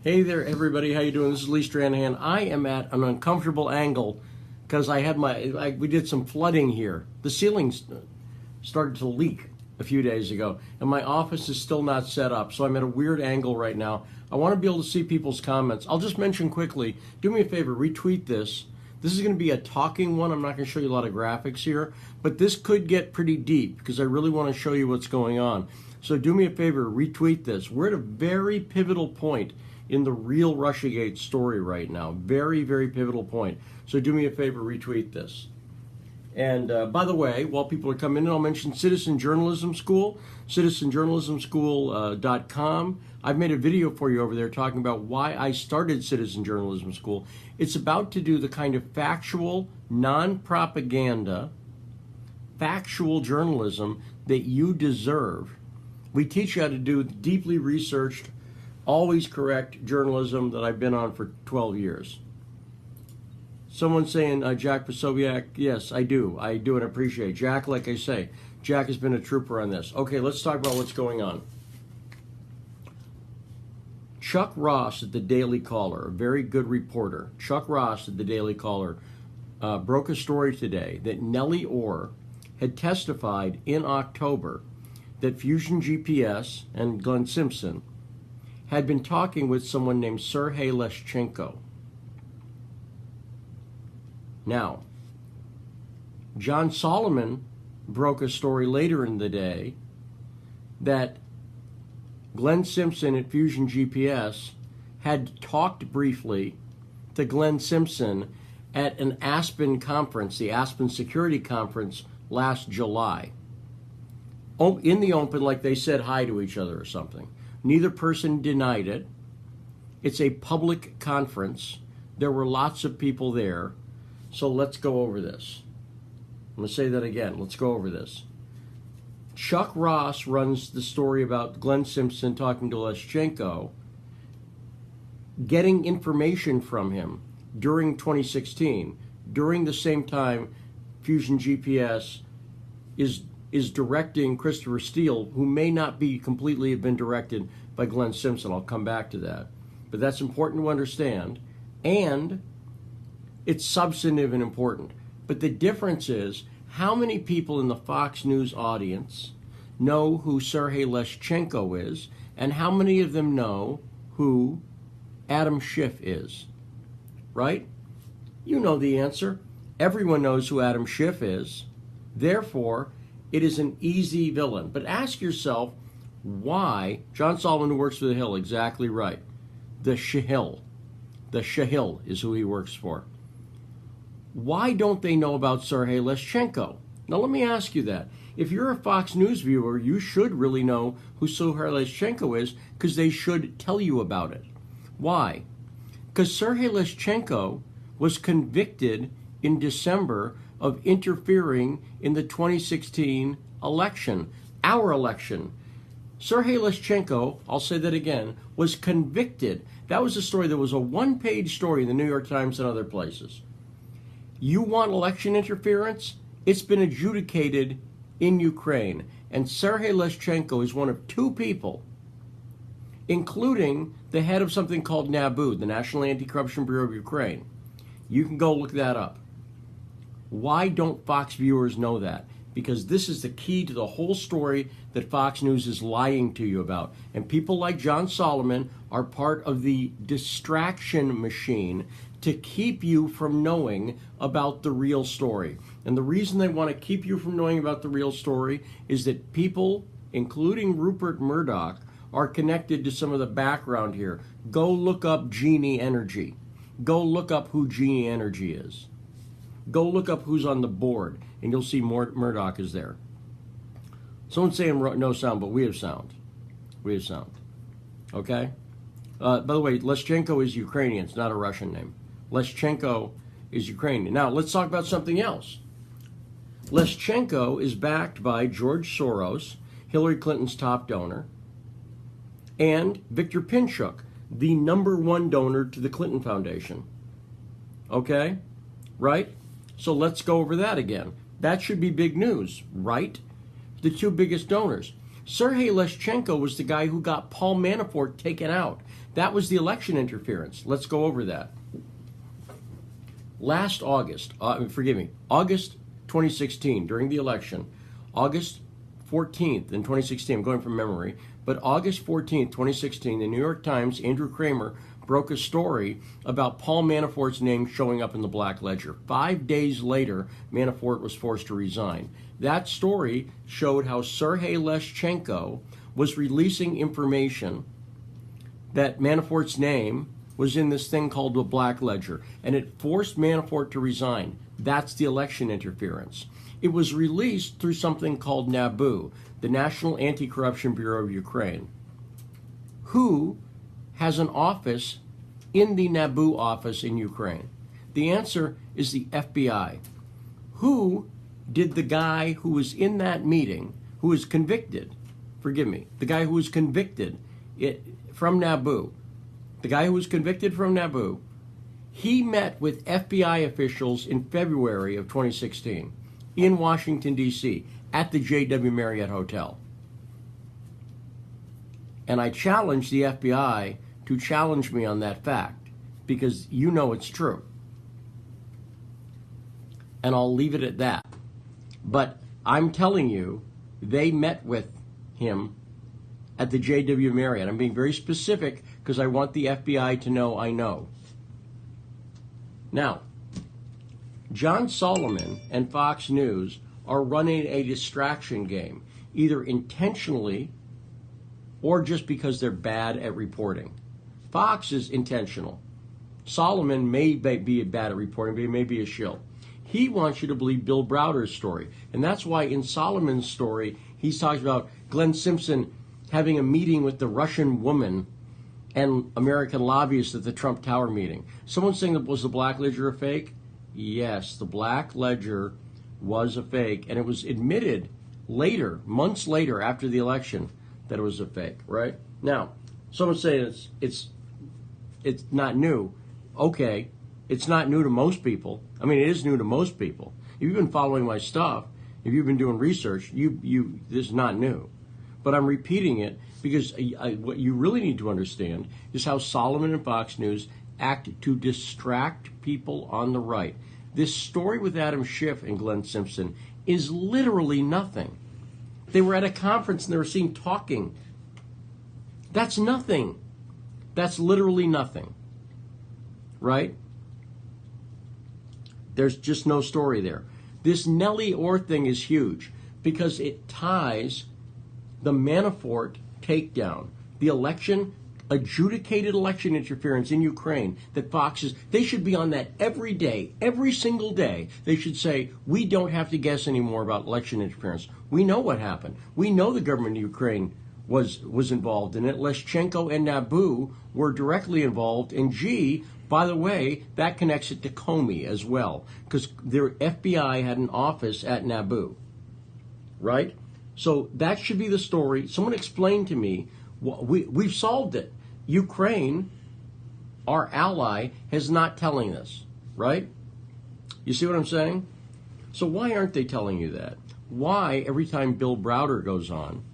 Hey there, everybody. How you doing? This is Lee Stranahan. I am at an uncomfortable angle because we did some flooding here. The ceilings started to leak a few days ago, and my office is still not set up, so I'm at a weird angle right now. I want to be able to see people's comments. I'll just mention quickly, do me a favor, retweet this. This is going to be a talking one. I'm not going to show you a lot of graphics here, but this could get pretty deep because I really want to show you what's going on. So do me a favor, retweet this. We're at a very pivotal point in the real Russiagate story right now. Very, very pivotal point. So do me a favor, retweet this. And by the way, while people are coming in, I'll mention Citizen Journalism School, citizenjournalismschool.com. I've made a video for you over there talking about why I started Citizen Journalism School. It's about to do the kind of factual, non-propaganda, factual journalism that you deserve. We teach you how to do deeply researched, always correct journalism that I've been on for 12 years. Someone saying, Jack Posobiec, yes, I do and appreciate. Jack, like I say, Jack has been a trooper on this. Okay, let's talk about what's going on. Chuck Ross at the Daily Caller, a very good reporter, Chuck Ross at the Daily Caller, broke a story today that Nellie Orr had testified in October that Fusion GPS and Glenn Simpson had been talking with someone named Sergei Leshchenko. Now, John Solomon broke a story later in the day that Glenn Simpson at Fusion GPS had talked briefly to Glenn Simpson at an Aspen conference, the Aspen Security Conference, last July. In the open, like they said hi to each other or something. Neither person denied it. It's a public conference. There were lots of people there. So let's go over this. I'm going to say that again. Let's go over this. Chuck Ross runs the story about Glenn Simpson talking to Leshchenko, getting information from him during 2016, during the same time Fusion GPS is directing Christopher Steele, who may not be completely have been directed by Glenn Simpson. I'll come back to that. But that's important to understand. And it's substantive and important. But the difference is, how many people in the Fox News audience know who Sergei Leshchenko is, and how many of them know who Adam Schiff is? Right? You know the answer. Everyone knows who Adam Schiff is. Therefore, it is an easy villain. But ask yourself why. John Solomon, who works for the Hill, exactly right. The Shihill is who he works for. Why don't they know about Sergei Leshchenko? Now let me ask you that. If you're a Fox News viewer, you should really know who Sergei Leshchenko is, because they should tell you about it. Why? Because Sergei Leshchenko was convicted in December of interfering in the 2016 election, our election. Sergei Leshchenko, I'll say that again, was convicted. That was a story that was a one-page story in the New York Times and other places. You want election interference? It's been adjudicated in Ukraine. And Sergei Leshchenko is one of two people, including the head of something called NABU, the National Anti-Corruption Bureau of Ukraine. You can go look that up. Why don't Fox viewers know that? Because this is the key to the whole story that Fox News is lying to you about. And people like John Solomon are part of the distraction machine to keep you from knowing about the real story. And the reason they want to keep you from knowing about the real story is that people, including Rupert Murdoch, are connected to some of the background here. Go look up Genie Energy. Go look up who Genie Energy is. Go look up who's on the board, and you'll see Murdoch is there. Someone's saying no sound, but we have sound. We have sound. Okay? By the way, Leshchenko is Ukrainian. It's not a Russian name. Leshchenko is Ukrainian. Now, let's talk about something else. Leshchenko is backed by George Soros, Hillary Clinton's top donor, and Victor Pinchuk, the #1 donor to the Clinton Foundation. Okay? Right? So let's go over that again. That should be big news, right? The two biggest donors. Sergei Leshchenko was the guy who got Paul Manafort taken out. That was the election interference. Let's go over that. Last August, August 2016, during the election, August 14th in 2016, I'm going from memory, but August 14th, 2016, the New York Times, Andrew Kramer, broke a story about Paul Manafort's name showing up in the Black Ledger. 5 days later, Manafort was forced to resign. That story showed how Sergei Leshchenko was releasing information that Manafort's name was in this thing called the Black Ledger, and it forced Manafort to resign. That's the election interference. It was released through something called NABU, the National Anti-Corruption Bureau of Ukraine, who has an office in the NABU office in Ukraine. The answer is the FBI. Who did the guy who was in that meeting, who was convicted, the guy who was convicted from NABU, the guy who was convicted from NABU, he met with FBI officials in February of 2016 in Washington, D.C., at the J.W. Marriott Hotel. And I challenged the FBI to challenge me on that fact, because you know it's true. And I'll leave it at that. But I'm telling you, they met with him at the J.W. Marriott. I'm being very specific because I want the FBI to know I know. Now, John Solomon and Fox News are running a distraction game, either intentionally or just because they're bad at reporting. Fox is intentional. Solomon may be bad at reporting, but he may be a shill. He wants you to believe Bill Browder's story. And that's why in Solomon's story, he's talking about Glenn Simpson having a meeting with the Russian woman and American lobbyists at the Trump Tower meeting. Someone's saying that was the Black Ledger a fake? Yes, the Black Ledger was a fake, and it was admitted later, months later after the election, that it was a fake, right? Now, someone's saying it's not new. Okay, it's not new to most people. I mean, it is new to most people. If you've been following my stuff, if you've been doing research, this is not new. But I'm repeating it because what you really need to understand is how Solomon and Fox News act to distract people on the right. This story with Adam Schiff and Glenn Simpson is literally nothing. They were at a conference and they were seen talking. That's nothing. That's literally nothing. Right? There's just no story there. This Nellie Orr thing is huge because it ties the Manafort takedown, the adjudicated election interference in Ukraine that Fox is, they should be on that every day, every single day. They should say, we don't have to guess anymore about election interference. We know what happened. We know the government of Ukraine was involved in it. Leshchenko and NABU were directly involved. And by the way, that connects it to Comey as well, because their FBI had an office at NABU, right? So that should be the story. Someone explain to me, we've solved it. Ukraine, our ally, is not telling us, right? You see what I'm saying? So why aren't they telling you that? Why, every time Bill Browder goes on,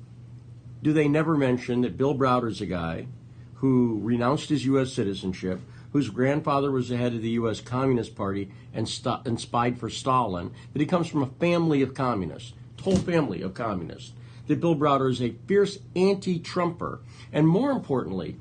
do they never mention that Bill Browder's a guy who renounced his U.S. citizenship, whose grandfather was the head of the U.S. Communist Party and spied for Stalin, that he comes from a family of communists, whole family of communists, that Bill Browder is a fierce anti-Trumper, and more importantly,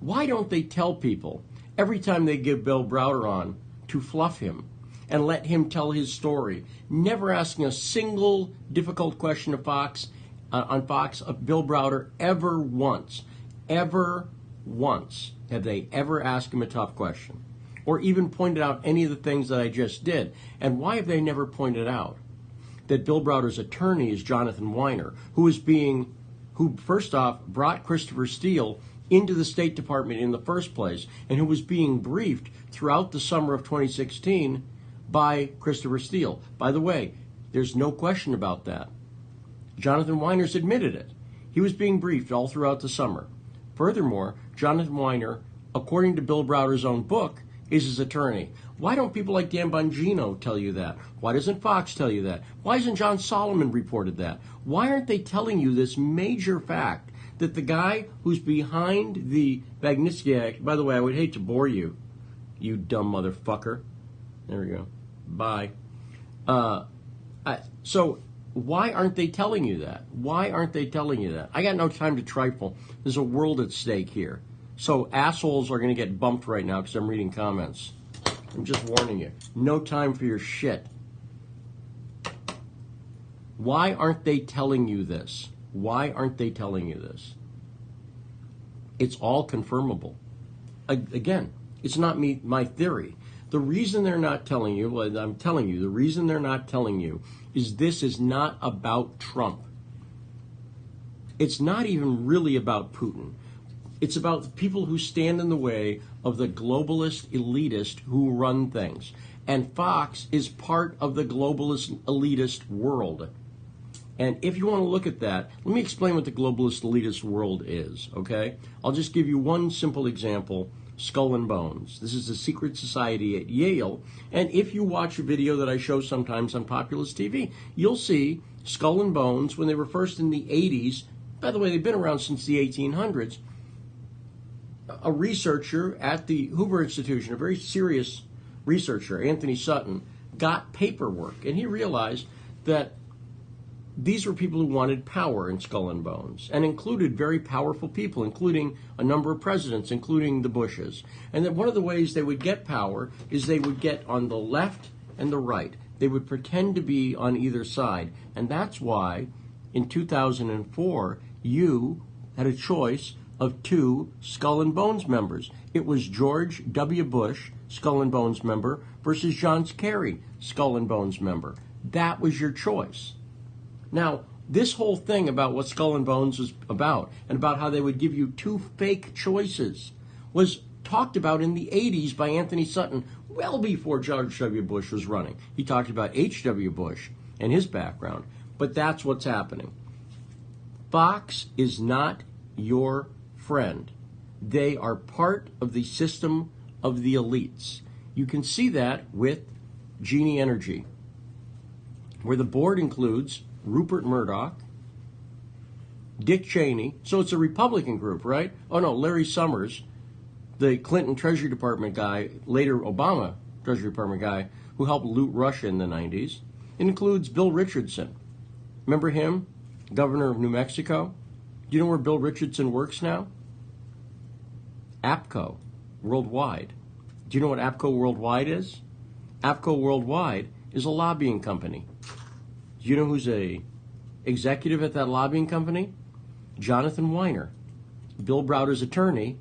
why don't they tell people every time they give Bill Browder on to fluff him and let him tell his story, never asking a single difficult question of Fox of Bill Browder ever once have they ever asked him a tough question or even pointed out any of the things that I just did? And why have they never pointed out that Bill Browder's attorney is Jonathan Weiner, who first off brought Christopher Steele into the State Department in the first place, and who was being briefed throughout the summer of 2016 by Christopher Steele. By the way, there's no question about that. Jonathan Weiner's admitted it. He was being briefed all throughout the summer. Furthermore, Jonathan Weiner, according to Bill Browder's own book, is his attorney. Why don't people like Dan Bongino tell you that? Why doesn't Fox tell you that? Why hasn't John Solomon reported that? Why aren't they telling you this major fact that the guy who's behind the Magnitsky Act, by the way, I would hate to bore you, you dumb motherfucker. There we go. Bye. So why aren't they telling you that? Why aren't they telling you that? I got no time to trifle. There's a world at stake here. So assholes are going to get bumped right now because I'm reading comments. I'm just warning you. No time for your shit. Why aren't they telling you this? Why aren't they telling you this? It's all confirmable. Again, it's not my theory. The reason they're not telling you, well, I'm telling you, the reason they're not telling you is this is not about Trump. It's not even really about Putin. It's about the people who stand in the way of the globalist elitist who run things. And Fox is part of the globalist elitist world. And if you want to look at that, let me explain what the globalist elitist world is, okay? I'll just give you one simple example, Skull and Bones. This is a secret society at Yale. And if you watch a video that I show sometimes on Populist TV, you'll see Skull and Bones when they were first in the 80s. By the way, they've been around since the 1800s. A researcher at the Hoover Institution, a very serious researcher, Anthony Sutton, got paperwork. And he realized that these were people who wanted power in Skull and Bones, and included very powerful people, including a number of presidents, including the Bushes. And that one of the ways they would get power is they would get on the left and the right. They would pretend to be on either side. And that's why in 2004, you had a choice of two Skull and Bones members. It was George W. Bush, Skull and Bones member, versus John Kerry, Skull and Bones member. That was your choice. Now, this whole thing about what Skull and Bones was about, and about how they would give you two fake choices, was talked about in the 80s by Anthony Sutton, well before George W. Bush was running. He talked about H.W. Bush and his background. But that's what's happening. Fox is not your friend. They are part of the system of the elites. You can see that with Genie Energy, where the board includes Rupert Murdoch, Dick Cheney. So it's a Republican group, right? Oh no, Larry Summers, the Clinton Treasury Department guy, later Obama Treasury Department guy, who helped loot Russia in the 90s. It includes Bill Richardson. Remember him? Governor of New Mexico. Do you know where Bill Richardson works now? APCO Worldwide. Do you know what APCO Worldwide is? APCO Worldwide is a lobbying company. Do you know who's a executive at that lobbying company? Jonathan Weiner, Bill Browder's attorney,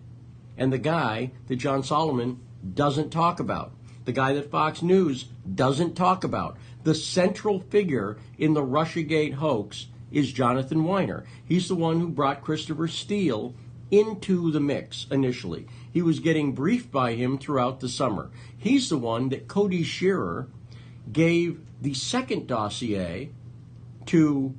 and the guy that John Solomon doesn't talk about. The guy that Fox News doesn't talk about. The central figure in the Russiagate hoax is Jonathan Weiner. He's the one who brought Christopher Steele into the mix initially. He was getting briefed by him throughout the summer. He's the one that Cody Shearer gave the second dossier to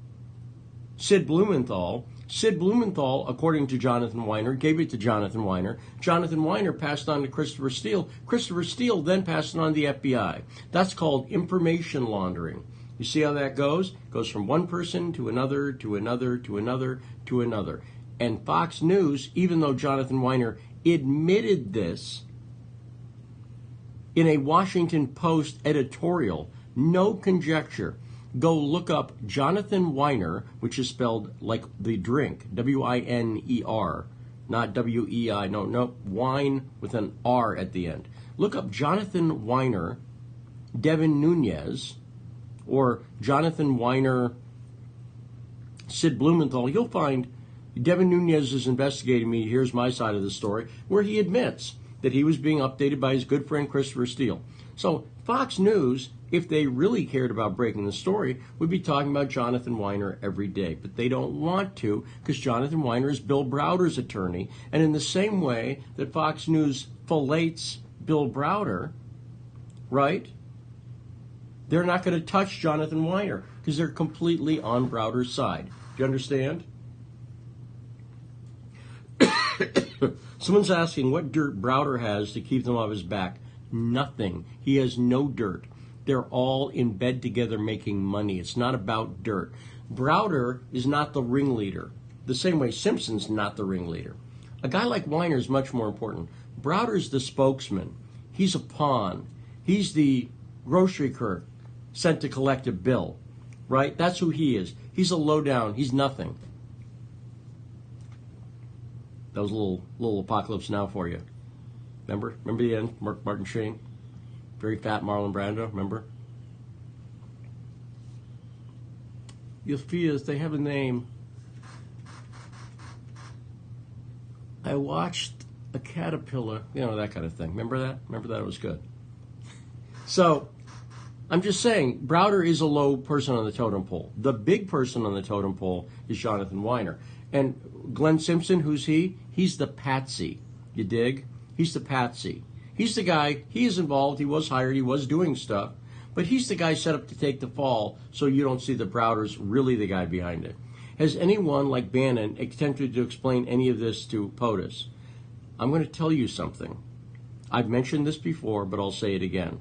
Sid Blumenthal. Sid Blumenthal, according to Jonathan Weiner, gave it to Jonathan Weiner. Jonathan Weiner passed on to Christopher Steele. Christopher Steele then passed it on to the FBI. That's called information laundering. You see how that goes? It goes from one person to another, to another, to another, to another. And Fox News, even though Jonathan Weiner admitted this in a Washington Post editorial, no conjecture. Go look up Jonathan Weiner, which is spelled like the drink, W-I-N-E-R, not W-E-I, no, wine with an R at the end. Look up Jonathan Weiner, Devin Nunes, or Jonathan Weiner, Sid Blumenthal. You'll find Devin Nunes is investigating me. Here's my side of the story, where he admits that he was being updated by his good friend Christopher Steele. So Fox News, if they really cared about breaking the story, would be talking about Jonathan Weiner every day. But they don't want to, because Jonathan Weiner is Bill Browder's attorney. And in the same way that Fox News fillets Bill Browder, right, they're not going to touch Jonathan Weiner because they're completely on Browder's side. Do you understand? Someone's asking what dirt Browder has to keep them off his back. nothing. He has no dirt. They're all in bed together making money. It's not about dirt. Browder is not the ringleader, the same way Simpson's not the ringleader. A guy like Weiner is much more important. Browder's the spokesman. He's a pawn. He's the grocery clerk sent to collect a bill, right? That's who he is. He's a lowdown. He's nothing. That was a little Apocalypse Now for you. Remember the end? Martin Sheen, very fat Marlon Brando. Remember? You'll feel they have a name. I watched a caterpillar, that kind of thing. Remember that? Remember that? It was good. So, I'm just saying, Browder is a low person on the totem pole. The big person on the totem pole is Jonathan Weiner. And Glenn Simpson, who's he? He's the patsy. You dig? He's the patsy. He's the guy, he is involved, he was hired, he was doing stuff, but he's the guy set up to take the fall so you don't see that Browder's really the guy behind it. Has anyone like Bannon attempted to explain any of this to POTUS? I'm going to tell you something. I've mentioned this before, but I'll say it again.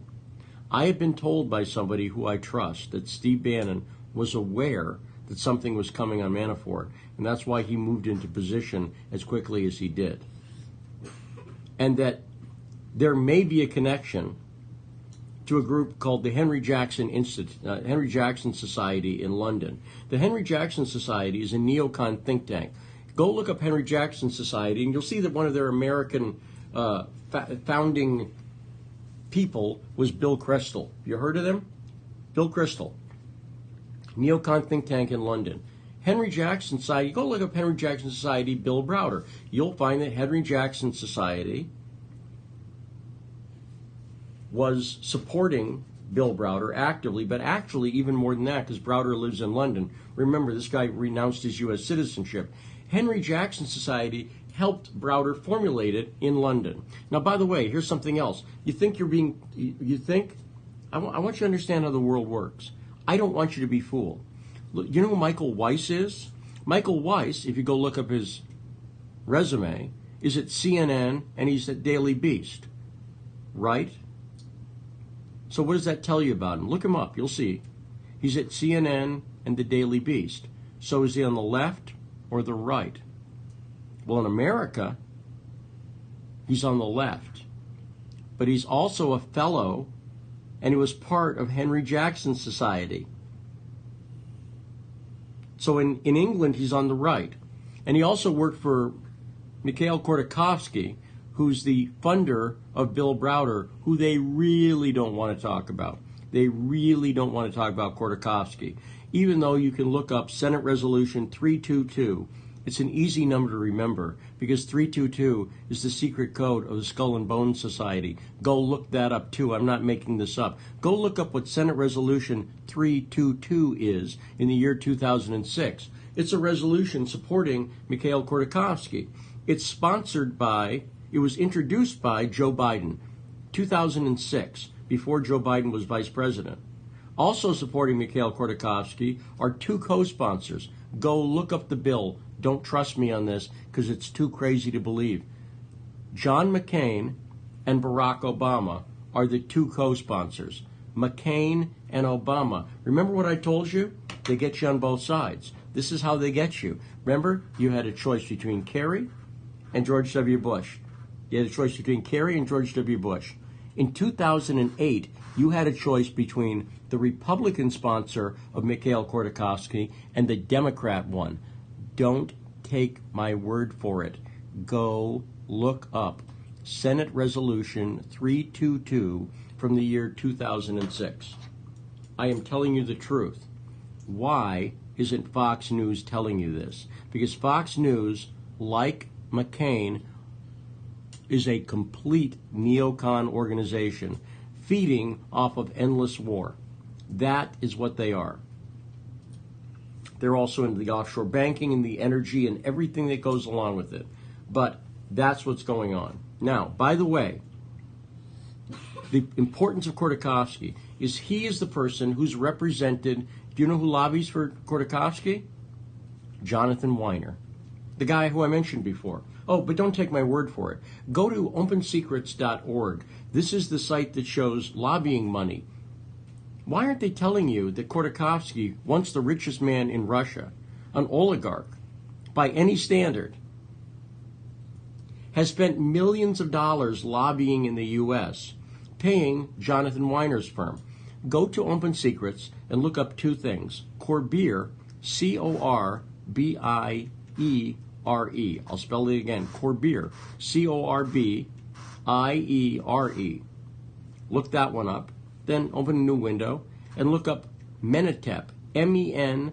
I have been told by somebody who I trust that Steve Bannon was aware that something was coming on Manafort, and that's why he moved into position as quickly as he did. And that there may be a connection to a group called the Henry Jackson Society in London. The Henry Jackson Society is a neocon think tank. Go look up Henry Jackson Society, and you'll see that one of their American founding people was Bill Kristol. You heard of them? Bill Kristol. Neocon think tank in London. Henry Jackson Society, go look up Henry Jackson Society, Bill Browder. You'll find that Henry Jackson Society was supporting Bill Browder actively, but actually even more than that, because Browder lives in London. Remember, this guy renounced his U.S. citizenship. Henry Jackson Society helped Browder formulate it in London. Now, by the way, here's something else. I want you to understand how the world works. I don't want you to be fooled. Look, you know who Michael Weiss is? Michael Weiss, if you go look up his resume, is at CNN and he's at Daily Beast, right? So what does that tell you about him? Look him up, you'll see. He's at CNN and the Daily Beast. So is he on the left or the right? Well, in America, he's on the left. But he's also a fellow, and he was part of Henry Jackson Society. So in England, he's on the right. And he also worked for Mikhail Khodorkovsky, who's the funder of Bill Browder, who they really don't want to talk about. They really don't want to talk about Khodorkovsky, even though you can look up Senate Resolution 322. It's an easy number to remember because 322 is the secret code of the Skull and Bones Society. Go look that up too. I'm not making this up. Go look up what Senate Resolution 322 is in the year 2006. It's a resolution supporting Mikhail Khodorkovsky. It was introduced by Joe Biden, 2006, before Joe Biden was vice president. Also supporting Mikhail Khodorkovsky are two co-sponsors. Go look up the bill. Don't trust me on this because it's too crazy to believe. John McCain and Barack Obama are the two co-sponsors. McCain and Obama. Remember what I told you? They get you on both sides. This is how they get you. Remember, you had a choice between Kerry and George W. Bush. You had a choice between Kerry and George W. Bush. In 2008, you had a choice between the Republican sponsor of Mikhail Khodorkovsky and the Democrat one. Don't take my word for it. Go look up Senate Resolution 322 from the year 2006. I am telling you the truth. Why isn't Fox News telling you this? Because Fox News, like McCain, is a complete neocon organization feeding off of endless war. That is what they are. They're also into the offshore banking and the energy and everything that goes along with it. But that's what's going on. Now, by the way, the importance of Khodorkovsky is he is the person who's represented. Do you know who lobbies for Khodorkovsky? Jonathan Weiner. The guy who I mentioned before. Oh, but don't take my word for it. Go to opensecrets.org. This is the site that shows lobbying money. Why aren't they telling you that Khodorkovsky, once the richest man in Russia, an oligarch, by any standard, has spent millions of dollars lobbying in the U.S., paying Jonathan Weiner's firm? Go to Open Secrets and look up two things. Corbiere, C-O-R-B-I-E-R-E. I'll spell it again. Corbiere, C-O-R-B-I-E-R-E. Look that one up. Then open a new window and look up Menatep, M-E-N-A-T-E-P.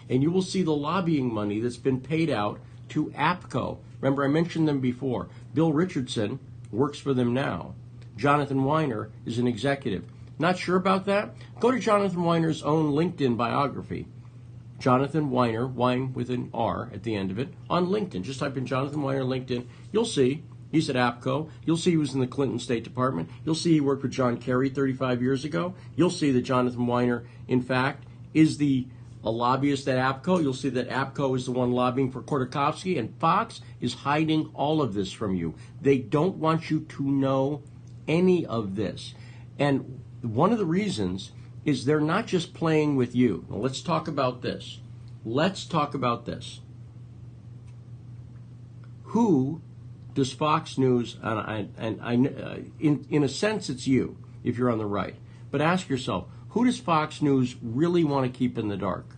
And you will see the lobbying money that's been paid out to APCO. Remember, I mentioned them before. Bill Richardson works for them now. Jonathan Weiner is an executive. Not sure about that? Go to Jonathan Weiner's own LinkedIn biography. Jonathan Weiner, Wine with an R at the end of it, on LinkedIn. Just type in Jonathan Weiner LinkedIn. You'll see he's at APCO. You'll see he was in the Clinton State Department. You'll see he worked with John Kerry 35 years ago. You'll see that Jonathan Weiner, in fact, is a lobbyist at APCO. You'll see that APCO is the one lobbying for Khodorkovsky, and Fox is hiding all of this from you. They don't want you to know any of this. And one of the reasons is they're not just playing with you. Now, let's talk about this. Let's talk about this. Who does Fox News, in a sense it's you, if you're on the right, but ask yourself, who does Fox News really want to keep in the dark?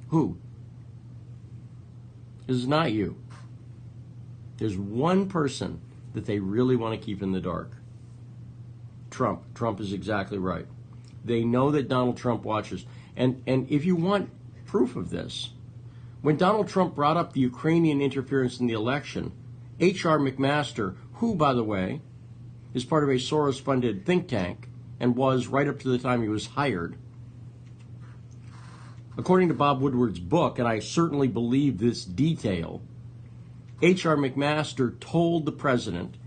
Who? This is not you. There's one person that they really want to keep in the dark. Trump. Trump is exactly right. They know that Donald Trump watches. And if you want proof of this, when Donald Trump brought up the Ukrainian interference in the election, H.R. McMaster, who, by the way, is part of a Soros-funded think tank and was right up to the time he was hired, according to Bob Woodward's book, and I certainly believe this detail, H.R. McMaster told the president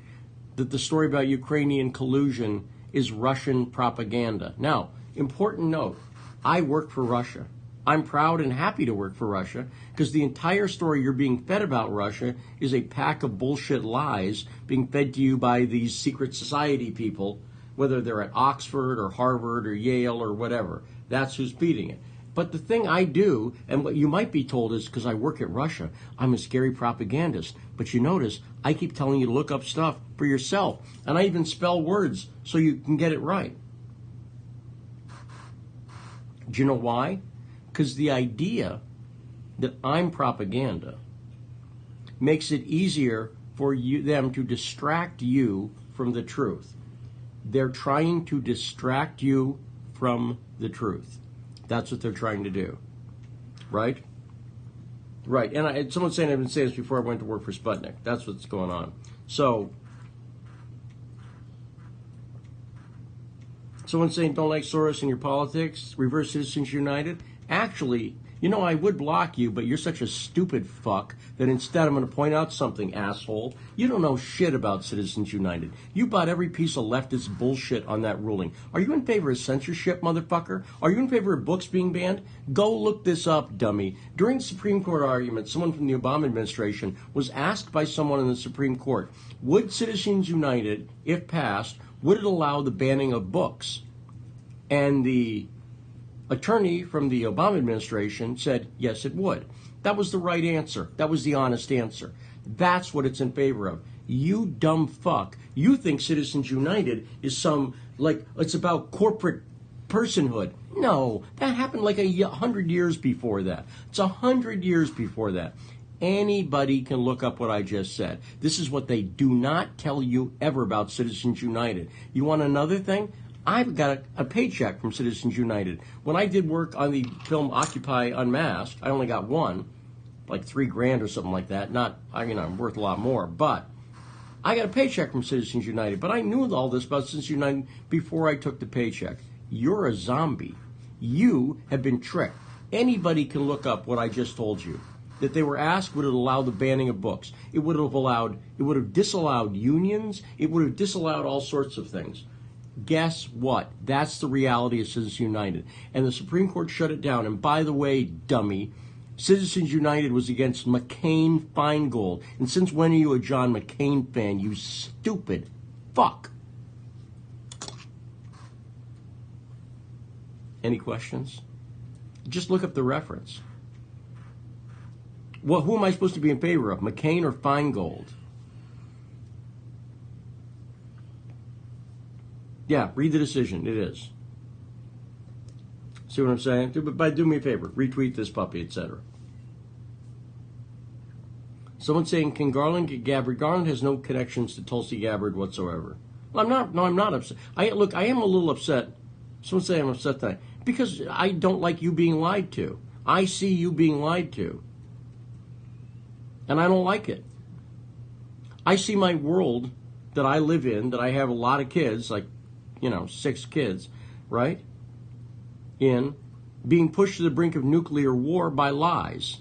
that the story about Ukrainian collusion is Russian propaganda. Now, important note, I work for Russia. I'm proud and happy to work for Russia because the entire story you're being fed about Russia is a pack of bullshit lies being fed to you by these secret society people, whether they're at Oxford or Harvard or Yale or whatever. That's who's feeding it. But the thing I do, and what you might be told is because I work at Russia, I'm a scary propagandist. But you notice, I keep telling you to look up stuff for yourself. And I even spell words so you can get it right. Do you know why? Because the idea that I'm propaganda makes it easier for them to distract you from the truth. They're trying to distract you from the truth. That's what they're trying to do, right? Right, and someone's saying I've been saying this before I went to work for Sputnik. That's what's going on. So, someone's saying don't like Soros in your politics, reverse Citizens United. Actually, you know, I would block you, but you're such a stupid fuck that instead I'm going to point out something, asshole. You don't know shit about Citizens United. You bought every piece of leftist bullshit on that ruling. Are you in favor of censorship, motherfucker? Are you in favor of books being banned? Go look this up, dummy. During the Supreme Court argument, someone from the Obama administration was asked by someone in the Supreme Court, would Citizens United, if passed, would it allow the banning of books? And the attorney from the Obama administration said, yes, it would. That was the right answer. That was the honest answer. That's what it's in favor of. You dumb fuck. You think Citizens United is it's about corporate personhood. No, that happened like 100 years before that. It's 100 years before that. Anybody can look up what I just said. This is what they do not tell you ever about Citizens United. You want another thing? I've got a paycheck from Citizens United. When I did work on the film Occupy Unmasked, I only got one, like $3,000 or something like that. I'm worth a lot more, but I got a paycheck from Citizens United. But I knew all this about Citizens United before I took the paycheck. You're a zombie. You have been tricked. Anybody can look up what I just told you. That they were asked, would it allow the banning of books? It would have disallowed unions. It would have disallowed all sorts of things. Guess what? That's the reality of Citizens United. And the Supreme Court shut it down. And by the way, dummy, Citizens United was against McCain-Feingold. And since when are you a John McCain fan, you stupid fuck? Any questions? Just look up the reference. Well, who am I supposed to be in favor of, McCain or Feingold? Yeah, read the decision. It is. See what I'm saying? Do me a favor. Retweet this puppy, etc. Someone saying, can Garland get Gabbard? Garland has no connections to Tulsi Gabbard whatsoever. I'm not upset. I am a little upset. Someone saying I'm upset tonight because I don't like you being lied to. I see you being lied to. And I don't like it. I see my world that I live in, that I have a lot of kids, like, 6 kids, right? In being pushed to the brink of nuclear war by lies.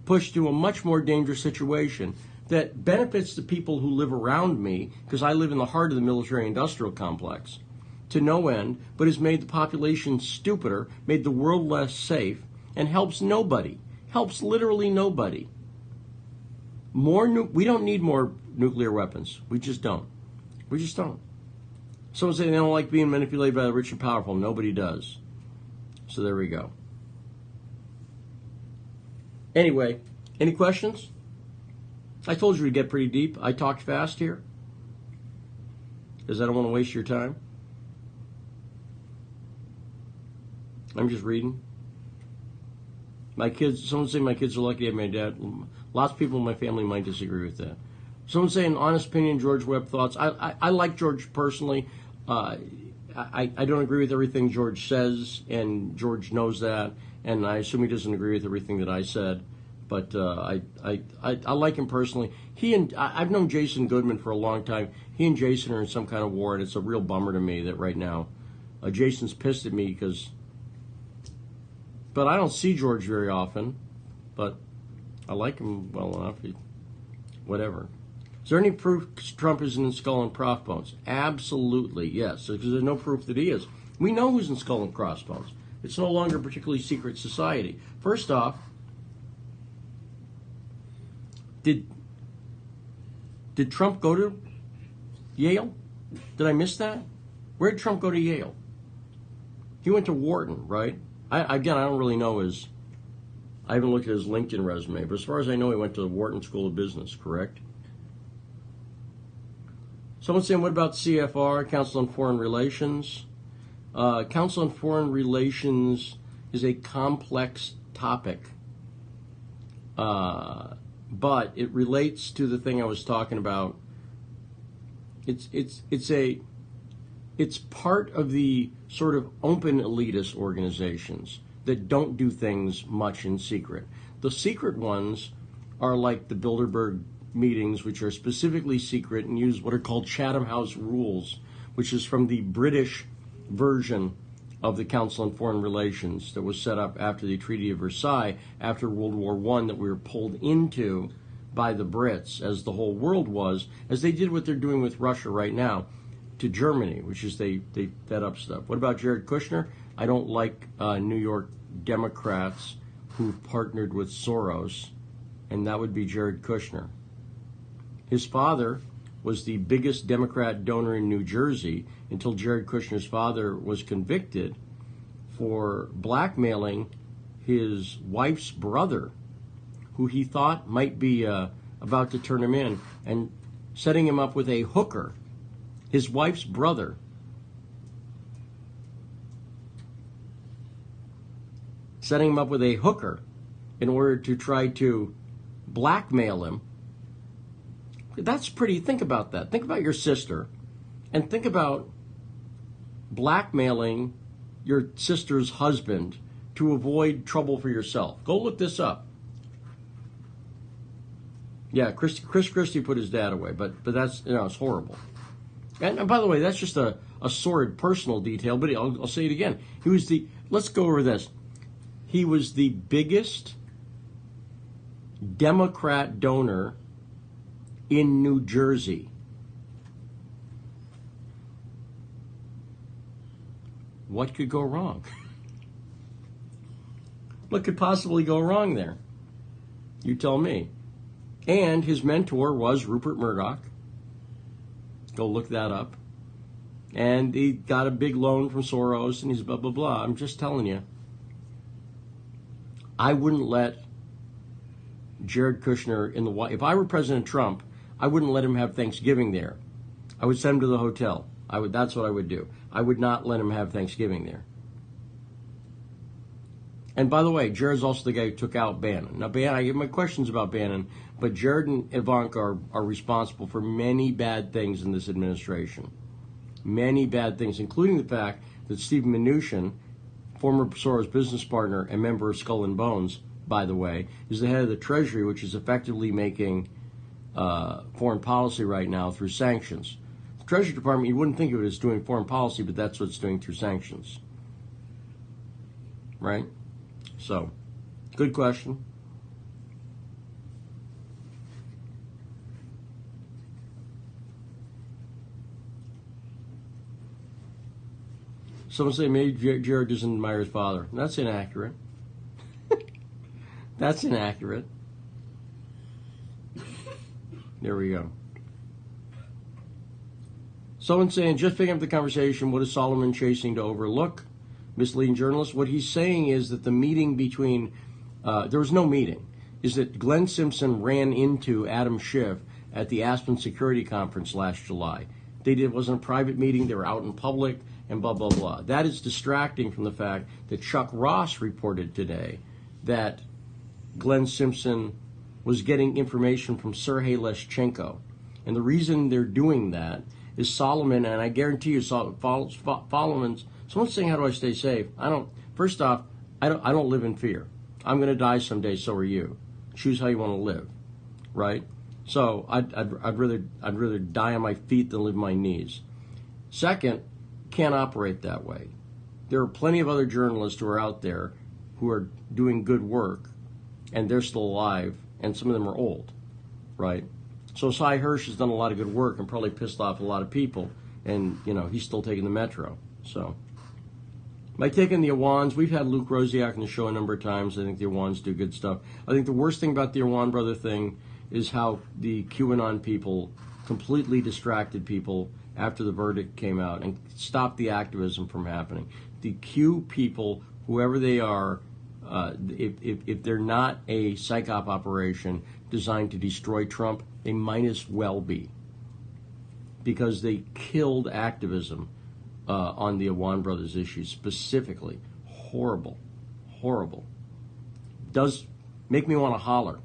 Pushed to a much more dangerous situation that benefits the people who live around me, because I live in the heart of the military-industrial complex, to no end, but has made the population stupider, made the world less safe, and helps nobody. Helps literally nobody. We don't need more nuclear weapons. We just don't. We just don't. Someone saying they don't like being manipulated by the rich and powerful. Nobody does. So there we go. Anyway, any questions? I told you we'd get pretty deep. I talked fast here because I don't want to waste your time. I'm just reading. My kids, someone saying my kids are lucky to have my dad. Lots of people in my family might disagree with that. Someone saying, honest opinion, George Webb thoughts. I like George personally. I don't agree with everything George says, and George knows that, and I assume he doesn't agree with everything that I said. But I like him personally. I've known Jason Goodman for a long time. He and Jason are in some kind of war, and it's a real bummer to me that right now Jason's pissed at me because. But I don't see George very often. But I like him well enough. Whatever. Is there any proof Trump is in skull and crossbones? Absolutely, yes. Because there's no proof that he is. We know who's in skull and crossbones. It's no longer a particularly secret society. First off, did Trump go to Yale? Did I miss that? Where did Trump go to Yale? He went to Wharton, right? I don't really know I haven't looked at his LinkedIn resume, but as far as I know, he went to the Wharton School of Business, correct? Someone's saying, what about CFR, Council on Foreign Relations? Council on Foreign Relations is a complex topic, but it relates to the thing I was talking about. It's part of the sort of open elitist organizations that don't do things much in secret. The secret ones are like the Bilderberg meetings, which are specifically secret and use what are called Chatham House rules, which is from the British version of the Council on Foreign Relations that was set up after the Treaty of Versailles, after World War I, that we were pulled into by the Brits, as the whole world was, as they did what they're doing with Russia right now to Germany, which is they fed up stuff. What about Jared Kushner? I don't like New York Democrats who've partnered with Soros, and that would be Jared Kushner. His father was the biggest Democrat donor in New Jersey until Jared Kushner's father was convicted for blackmailing his wife's brother, who he thought might be about to turn him in, and setting him up with a hooker, his wife's brother. Setting him up with a hooker in order to try to blackmail him. That's pretty, think about that. Think about your sister, and think about blackmailing your sister's husband to avoid trouble for yourself. Go look this up. Yeah, Chris Christie put his dad away, but that's, it's horrible. And by the way, that's just a sordid personal detail, but I'll say it again. Let's go over this. He was the biggest Democrat donor in New Jersey. What could go wrong? What could possibly go wrong there? You tell me. And his mentor was Rupert Murdoch. Go look that up. And he got a big loan from Soros, and he's blah, blah, blah. I'm just telling you. I wouldn't let Jared Kushner in the White. If I were President Trump, I wouldn't let him have Thanksgiving there. I would send him to the hotel. That's what I would do. I would not let him have Thanksgiving there. And by the way, Jared's also the guy who took out Bannon. Now, Bannon, I get my questions about Bannon, but Jared and Ivanka are responsible for many bad things in this administration. Many bad things, including the fact that Steve Mnuchin, former Soros business partner and member of Skull and Bones, by the way, is the head of the Treasury, which is effectively making foreign policy right now through sanctions. The Treasury Department, you wouldn't think of it as doing foreign policy, but that's what it's doing through sanctions. Right? So, good question. Someone say maybe Jared doesn't admire his father. That's inaccurate. That's inaccurate. There we go. Someone saying, just picking up the conversation, what is Solomon chasing to overlook? Misleading journalists. What he's saying is that the meeting between, there was no meeting, is that Glenn Simpson ran into Adam Schiff at the Aspen Security Conference last July. It wasn't a private meeting, they were out in public, and blah, blah, blah. That is distracting from the fact that Chuck Ross reported today that Glenn Simpson was getting information from Sergei Leshchenko. And the reason they're doing that is Solomon, and I guarantee you, Solomon's, someone's saying, how do I stay safe? First off, I don't live in fear. I'm going to die someday, so are you. Choose how you want to live, right? So I'd rather die on my feet than live on my knees. Second, can't operate that way. There are plenty of other journalists who are out there who are doing good work, and they're still alive, and some of them are old, right? So Cy Hirsch has done a lot of good work and probably pissed off a lot of people, and he's still taking the metro. So, by taking the Awans, we've had Luke Rosiak on the show a number of times. I think the Awans do good stuff. I think the worst thing about the Awan brother thing is how the QAnon people completely distracted people after the verdict came out and stopped the activism from happening. The Q people, whoever they are, if they're not a psyop operation designed to destroy Trump, they might as well be, because they killed activism on the Awan brothers issue specifically. Horrible. Does make me want to holler.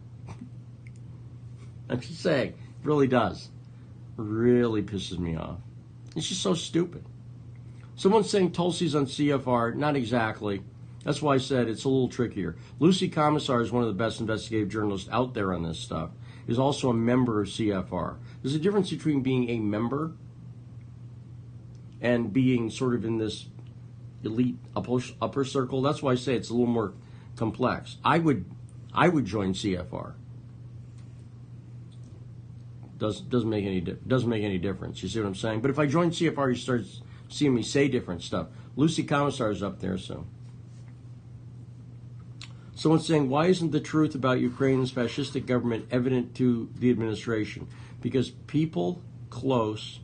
I'm just saying, it really does. Really pisses me off. It's just so stupid. Someone's saying Tulsi's on CFR. Not exactly. That's why I said it's a little trickier. Lucy Commissar is one of the best investigative journalists out there on this stuff. Is also a member of CFR. There's a difference between being a member and being sort of in this elite upper circle. That's why I say it's a little more complex. I would join CFR. Doesn't make any difference. You see what I'm saying? But if I join CFR, you start seeing me say different stuff. Lucy Commissar is up there, so. Someone's saying, why isn't the truth about Ukraine's fascistic government evident to the administration? Because people close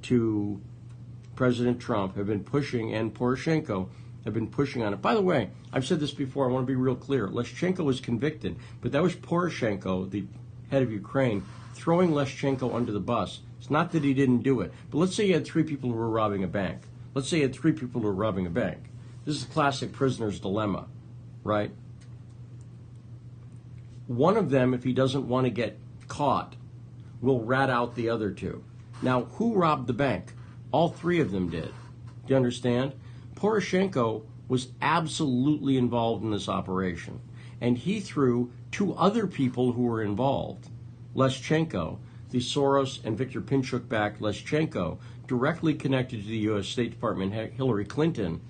to President Trump have been pushing, and Poroshenko have been pushing on it. By the way, I've said this before, I want to be real clear. Leshchenko was convicted, but that was Poroshenko, the head of Ukraine, throwing Leshchenko under the bus. It's not that he didn't do it, but let's say you had 3 people who were robbing a bank. Let's say you had 3 people who were robbing a bank. This is a classic prisoner's dilemma, right? One of them, if he doesn't want to get caught, will rat out the other 2. Now, who robbed the bank? All 3 of them did. Do you understand? Poroshenko was absolutely involved in this operation, and he threw 2 other people who were involved. Leshchenko, the Soros and Viktor Pinchuk-backed Leshchenko, directly connected to the U.S. State Department, Hillary Clinton,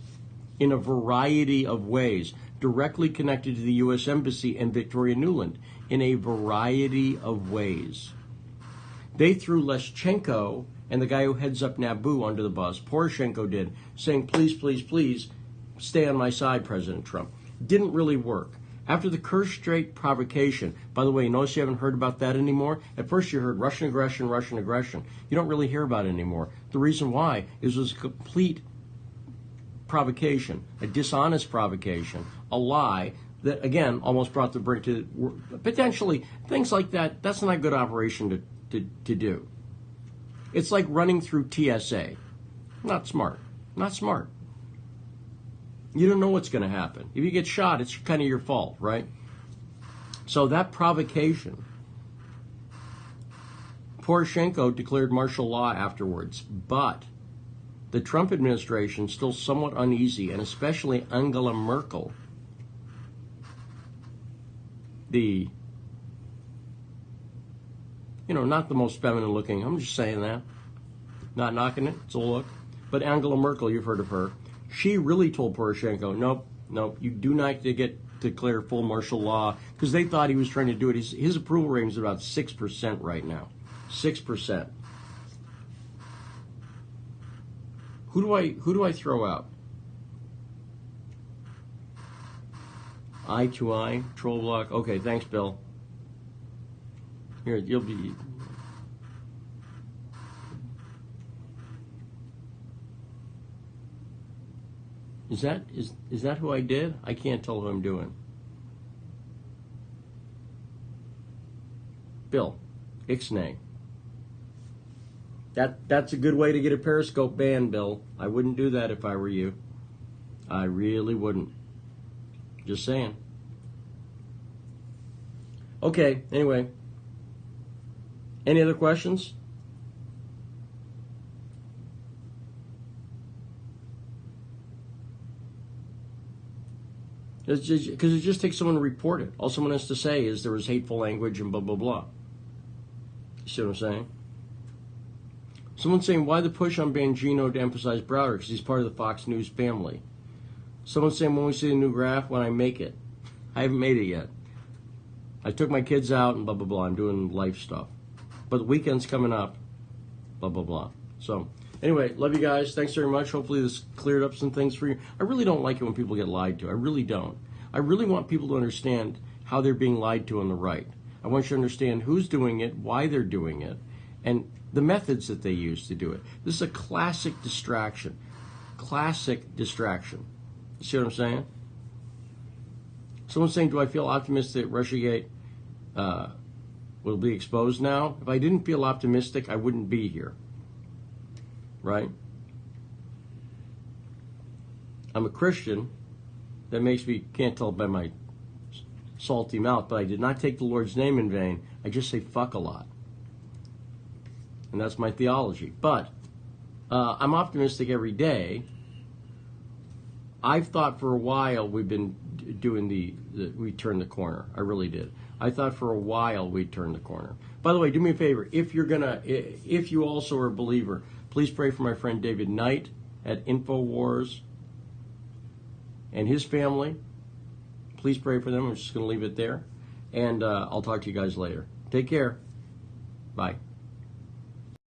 in a variety of ways, directly connected to the U.S. Embassy and Victoria Nuland, in a variety of ways. They threw Leshchenko and the guy who heads up Naboo under the bus, Poroshenko did, saying, please, please, please, stay on my side, President Trump. didn't really work. After the Kerch Strait provocation, by the way, you notice you haven't heard about that anymore? At first you heard Russian aggression, Russian aggression. You don't really hear about it anymore. The reason why is it was a complete provocation, a dishonest provocation, a lie that, again, almost brought the brink to potentially things like that. That's not a good operation to do. It's like running through TSA. Not smart. Not smart. You don't know what's going to happen. If you get shot, it's kind of your fault, right? So that provocation, Poroshenko declared martial law afterwards, but the Trump administration still somewhat uneasy, and especially Angela Merkel, not the most feminine looking, I'm just saying that, not knocking it, it's a look, but Angela Merkel, you've heard of her, she really told Poroshenko, nope, you do not declare full martial law, because they thought he was trying to do it. His approval rating is about 6% right now. 6%. Who do I throw out? Eye to eye, troll block. Okay, thanks, Bill. Here, you'll be. Is that who I did? I can't tell who I'm doing. Bill, Ixnay. That's a good way to get a Periscope ban, Bill. I wouldn't do that if I were you. I really wouldn't. Just saying. Okay, anyway. Any other questions? Because it just takes someone to report it. All someone has to say is there was hateful language and blah, blah, blah. You see what I'm saying? Someone's saying, why the push on Bangino to emphasize Browder? Because he's part of the Fox News family. Someone's saying, when we see the new graph, when I make it. I haven't made it yet. I took my kids out and blah, blah, blah. I'm doing life stuff. But the weekend's coming up. Blah, blah, blah. So, anyway, love you guys. Thanks very much. Hopefully this cleared up some things for you. I really don't like it when people get lied to. I really don't. I really want people to understand how they're being lied to on the right. I want you to understand who's doing it, why they're doing it, and the methods that they use to do it. This is a classic distraction. Classic distraction. You see what I'm saying? Someone's saying, do I feel optimistic that Russiagate will be exposed now? If I didn't feel optimistic, I wouldn't be here. Right? I'm a Christian. That makes me, can't tell by my salty mouth, but I did not take the Lord's name in vain. I just say fuck a lot. And that's my theology. But I'm optimistic every day. I've thought for a while we've been doing we turned the corner. I really did. I thought for a while we'd turn the corner. By the way, do me a favor. If you also are a believer, please pray for my friend David Knight at InfoWars and his family. Please pray for them. I'm just going to leave it there. And I'll talk to you guys later. Take care. Bye.